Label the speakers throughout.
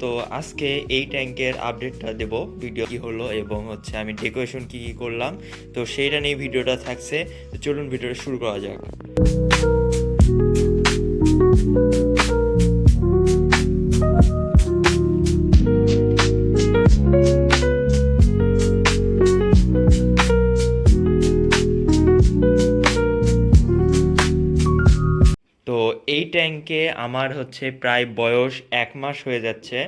Speaker 1: তো আজকে এই ট্যাঙ্কের আপডেটটা দেব, ভিডিও কি হলো এবং হচ্ছে আমি ডেকোরেশন কি কি করলাম, তো সেইটা নিয়ে ভিডিওটা থাকছে। তো চলুন ভিডিওটা শুরু করা যাক। তো এই ট্যাঙ্কে আমার হচ্ছে প্রায় বয়স 1 মাস হয়ে যাচ্ছে।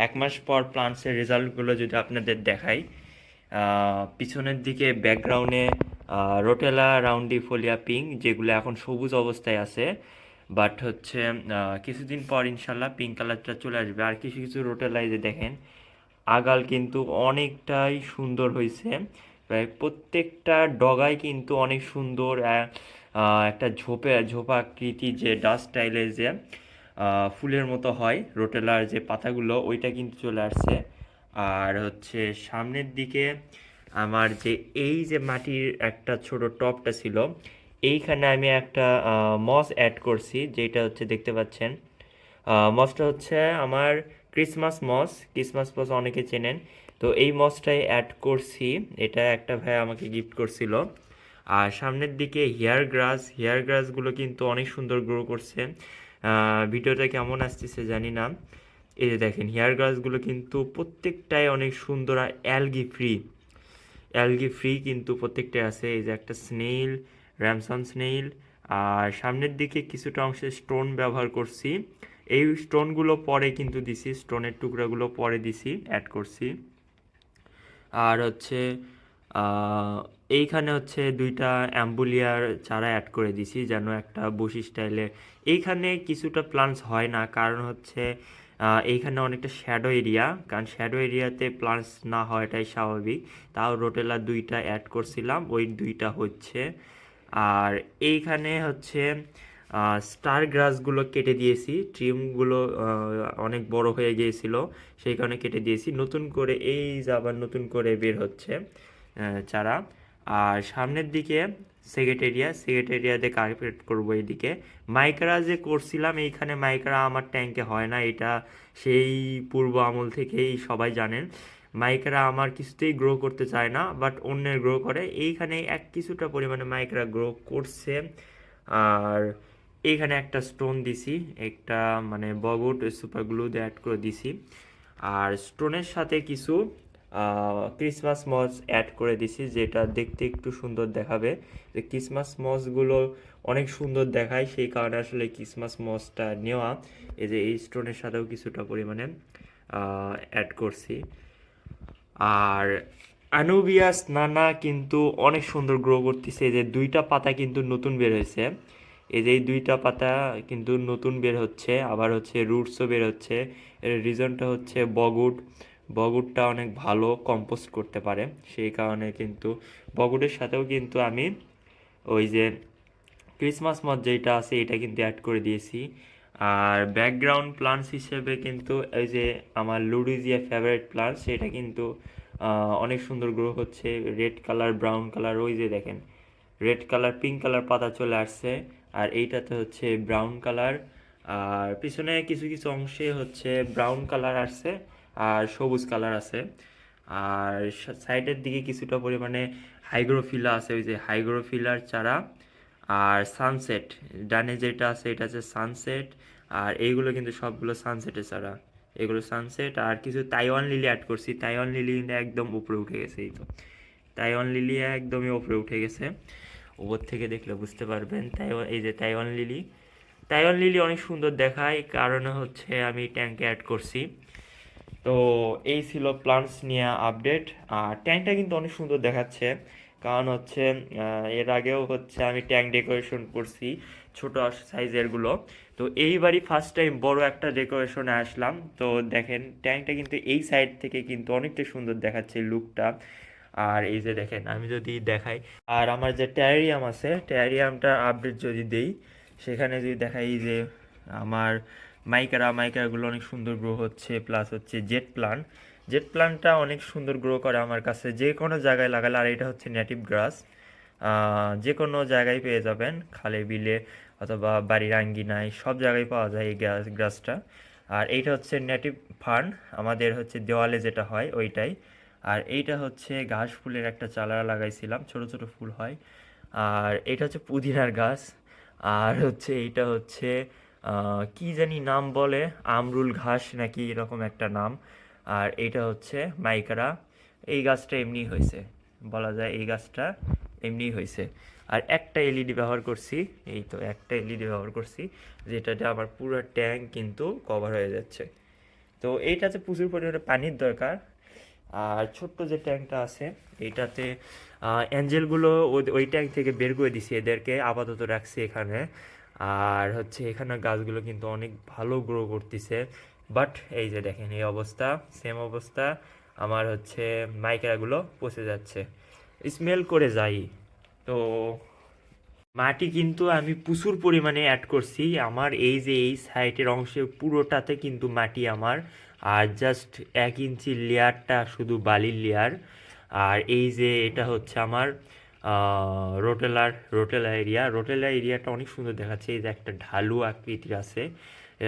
Speaker 1: 1 মাস পর প্লান্টসের রেজাল্টগুলো যদি আপনাদের দেখাই, পিছনের দিকে ব্যাকগ্রাউন্ডে রোটেলা রাউন্ডিফোলিয়া পিঙ্ক, যেগুলো এখন সবুজ অবস্থায় আছে, বাট হচ্ছে কিছুদিন পর ইনশাল্লাহ পিঙ্ক কালারটা চলে আসবে। আর কিছু কিছু রোটেলাই যে দেখেন আগাল কিন্তু অনেকটাই সুন্দর হয়েছে, প্রায় প্রত্যেকটা ডগায় কিন্তু অনেক সুন্দর একটা ঝোপাকৃতি যে ডাস্ট স্টাইলের যে ফুলের মতো হয় রোটেলার যে পাতাগুলো, ওইটা কিন্তু চলে আসছে। আর হচ্ছে সামনের দিকে আমার যে এই যে মাটির একটা ছোট টপটা ছিল, এইখানে আমি একটা মস অ্যাড করছি, যেটা হচ্ছে দেখতে পাচ্ছেন। মসটা হচ্ছে আমার ক্রিসমাস মস অনেকে চেনেন। তো এই মসটাই অ্যাড করছি, এটা একটা ভাই আমাকে গিফট করছিল। আর সামনের দিকে হেয়ার গ্রাসগুলো কিন্তু অনেক সুন্দর গ্রো করছে। ভিডিওটা কেমন আসতেছে জানি না। এই যে দেখেন হেয়ার গ্রাসগুলো কিন্তু প্রত্যেকটাই অনেক সুন্দর, আর অ্যালগি ফ্রি কিন্তু প্রত্যেকটাই আছে। এই যে একটা স্নেইল, র্যামসন স্নেইল। আর সামনের দিকে কিছুটা অংশে স্টোন ব্যবহার করছি, এই স্টোনগুলো পরে কিন্তু দিছি, স্টোনের টুকরাগুলো পরে দিছি, অ্যাড করছি। আর হচ্ছে আহ, এইখানে হচ্ছে দুইটা অ্যাম্বুলিয়ার চারা অ্যাড করে দিছি, যেন একটা বসি স্টাইলে। এইখানে কিছুটা প্লান্টস হয় না, কারণ হচ্ছে এইখানে অনেকটা শ্যাডো এরিয়া, কারণ শ্যাডো এরিয়াতে প্লান্টস না হওয়াটাই স্বাভাবিক। তাও রোটেলা দুইটা অ্যাড করছিলাম, ওই দুইটা হচ্ছে। আর এইখানে হচ্ছে স্টার গ্রাসগুলো কেটে দিয়েছি, ট্রিমগুলো অনেক বড় হয়ে গিয়েছিল, সেই কারণে কেটে দিয়েছি। নতুন করে এই যে আবার নতুন করে বের হচ্ছে চারা। আর সামনের দিকে সেক্রেটেরিয়াতে কার্পেট করবো। এইদিকে মাইকারা যে করছিলাম, এইখানে মাইকারা আমার ট্যাঙ্কে হয় না, এটা সেই পূর্ব আমল থেকেই সবাই জানেন। মাইকারা আমার কিছুতেই গ্রো করতে চায় না, বাট অন্যের গ্রো করে। এইখানে কিছুটা পরিমাণে মাইকারা গ্রো করছে। আর এইখানে একটা স্টোন দিছি, একটা মানে বগট সুপার গ্লু দিয়ে অ্যাড করে দিছি। আর স্টোনের সাথে কিছু ক্রিসমাস মস অ্যাড করে দিছি, যেটা দেখতে একটু সুন্দর দেখাবে। যে ক্রিসমাস মসগুলো অনেক সুন্দর দেখায়, সেই কারণে আসলে ক্রিসমাস মসটা নেওয়া। এই যে এই স্টোনের সাথেও কিছুটা পরিমাণে অ্যাড করছি। আর আনুবিয়াস নানা কিন্তু অনেক সুন্দর গ্রো করতেছে। এই যে দুইটা পাতা কিন্তু নতুন বের হয়েছে, এই যে এই দুইটা পাতা কিন্তু নতুন বের হচ্ছে, আবার হচ্ছে রুটসও বের হচ্ছে। এর রিজনটা হচ্ছে বগুড়টা অনেক ভালো কম্পোস্ট করতে পারে, সেই কারণে কিন্তু বগুড়ের সাথেও কিন্তু আমি ওই যে ক্রিসমাস মথ যেটা আছে এটা কিন্তু অ্যাড করে দিয়েছি। আর ব্যাকগ্রাউন্ড প্লান্টস হিসেবে কিন্তু এই যে আমার লুডিজিয়া ফেভারিট প্লান্টস, সেটা কিন্তু অনেক সুন্দর গ্রো হচ্ছে। রেড কালার, ব্রাউন কালার, ওই যে দেখেন রেড কালার, পিঙ্ক কালার পাতা চলে আসছে। আর এইটাতে হচ্ছে ব্রাউন কালার, আর পিছনে কিছু কিছু অংশে হচ্ছে ব্রাউন কালার আসছে, আর সবুজ কালার আছে। আর সাইডের দিকে কিছুটা পরিমাণে হাইগ্রোফিলা আছে, ওই যে হাইগ্রোফিলার চারা। আর সানসেট, ডানে যেটা আছে এটা হচ্ছে সানসেট। আর এইগুলো কিন্তু সবগুলো সানসেটের চারা, এগুলো সানসেট। আর কিছু তাইওয়ান লিলি অ্যাড করছি, তাইওয়ান লিলি কিন্তু একদম উপরে উঠে গেছে। এই তো তাইওয়ান লিলি একদমই উপরে উঠে গেছে, উপর থেকে দেখলে বুঝতে পারবেন। তাইওয়ান, এই যে তাইওয়ান লিলি অনেক সুন্দর দেখায়, কারণে হচ্ছে আমি ট্যাঙ্কে অ্যাড করছি। তো এই ছিল প্লান্টস নিয়ে আপডেট। আর ট্যাঙ্কটা কিন্তু অনেক সুন্দর দেখাচ্ছে, কারণ হচ্ছে এর আগেও হচ্ছে আমি ট্যাঙ্ক ডেকোরেশন করছি ছোট সাইজেরগুলো। তো এইবারই ফার্স্ট টাইম বড় একটা ডেকোরেশনে আসলাম। তো দেখেন ট্যাঙ্কটা কিন্তু এই সাইড থেকে কিন্তু অনেকটা সুন্দর দেখাচ্ছে লুকটা। আর এই যে দেখেন আমি যদি দেখাই, আর আমার যে ট্যারিয়াম আছে, ট্যারিয়ামটা আপডেট যদি দেই, সেখানে যদি দেখাই যে আমার মাইকারাগুলো অনেক সুন্দর গ্রো হচ্ছে। প্লাস হচ্ছে জেট প্লান্টটা অনেক সুন্দর গ্রো করে আমার কাছে, যে কোনো জায়গায় লাগালে। আর এটা হচ্ছে নেটিভ গ্রাস, যে কোনো জায়গায় পেয়ে যাবেন, খালে বিলে অথবা বাড়ির আঙ্গিনায়, সব জায়গায় পাওয়া যায় এই গ্রাসটা। আর এইটা হচ্ছে নেটিভ ফার্ন, আমাদের হচ্ছে দেওয়ালে যেটা হয় ওইটাই। আর এইটা হচ্ছে ঘাস ফুলের একটা চারা লাগাইছিলাম, ছোট ছোট ফুল হয়। আর এটা হচ্ছে পুদিনার গাছ। আর হচ্ছে এইটা হচ্ছে কি জানি নাম বলে, আমরুল ঘাস নাকি এরকম একটা নাম। আর এইটা হচ্ছে মাইকারা। এই গাছটা এমনি হয়েছে, বলা যায় এই গাছটা এমনি হয়েছে। আর একটা এলইডি ব্যবহার করছি, এই তো একটা এলইডি ব্যবহার করছি, যেটাতে আমার পুরো ট্যাঙ্ক কিন্তু কভার হয়ে যাচ্ছে। তো এইটাতে প্রচুর পরিমাণে পানির দরকার। আর ছোট্ট যে ট্যাঙ্কটা আছে এইটাতে অ্যাঞ্জেলগুলো ওই ট্যাঙ্ক থেকে বের করে দিছি, এদেরকে আপাতত রাখছি এখানে। আর হচ্ছে এখানে গাছগুলো কিন্তু অনেক ভালো গ্রো করতেছে। বাট এই যে দেখেন এই অবস্থা, সেম অবস্থা আমার হচ্ছে মাইকারাগুলো পচে যাচ্ছে, স্মেল করে যাই। তো মাটি কিন্তু আমি প্রচুর পরিমাণে অ্যাড করছি, আমার এই যে এই সাইডের অংশে পুরোটাতে কিন্তু মাটি আমার। আর জাস্ট 1 ইঞ্চি লেয়ারটা শুধু বালির লেয়ার। আর এই যে এটা হচ্ছে আমার রোটেলা এরিয়াটা অনেক সুন্দর দেখাচ্ছে। এই যে একটা ঢালু আকৃতির আছে,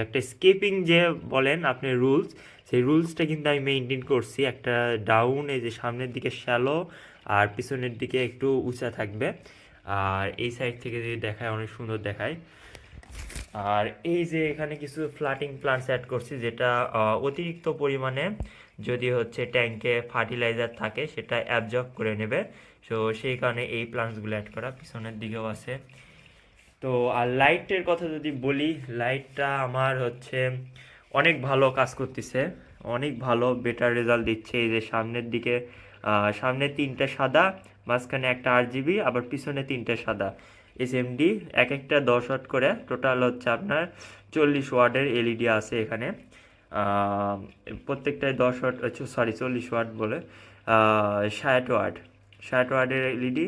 Speaker 1: একটা স্কেপিং যে বলেন আপনি রুলস, সেই রুলসটা কিন্তু আমি মেনটেন করছি। একটা ডাউন, এই যে সামনের দিকে শ্যালো আর পিছনের দিকে একটু উঁচা থাকবে। আর এই সাইড থেকে যদি দেখায় অনেক সুন্দর দেখায়। আর এই যে এখানে কিছু ফ্লাটিং প্লান্টস অ্যাড করছি, যেটা অতিরিক্ত পরিমাণে যদি হচ্ছে ট্যাঙ্কে ফার্টিলাইজার থাকে সেটা অ্যাবজর্ব করে নেবে। সো সেই কারণে এই প্লান্টসগুলো অ্যাড করা, পিছনের দিকেও আছে। তো আর লাইটের কথা যদি বলি, লাইটটা আমার হচ্ছে অনেক ভালো কাজ করতেছে, অনেক ভালো বেটার রেজাল্ট দিচ্ছে। এই যে সামনের দিকে সামনে 3টা সাদা, মাঝখানে একটা RGB, আবার পিছনে 3টা সাদা SMD, এক একটা 10 ওয়াট করে, টোটাল হচ্ছে আপনার 40 ওয়াটের এলইডি আছে এখানে। আহ, প্রত্যেকটায় 10 ওয়াট, সরি 40 ওয়াট বলে 60 ওয়াট, 60 ওয়াটের এলইডি।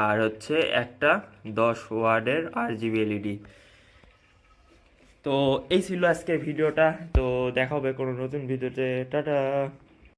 Speaker 1: আর হচ্ছে একটা 10 ওয়াটের RGB এলইডি। তো এই ছিল আজকের ভিডিওটা। তো দেখা হবে কোনো নতুন ভিডিওতে, টাটা।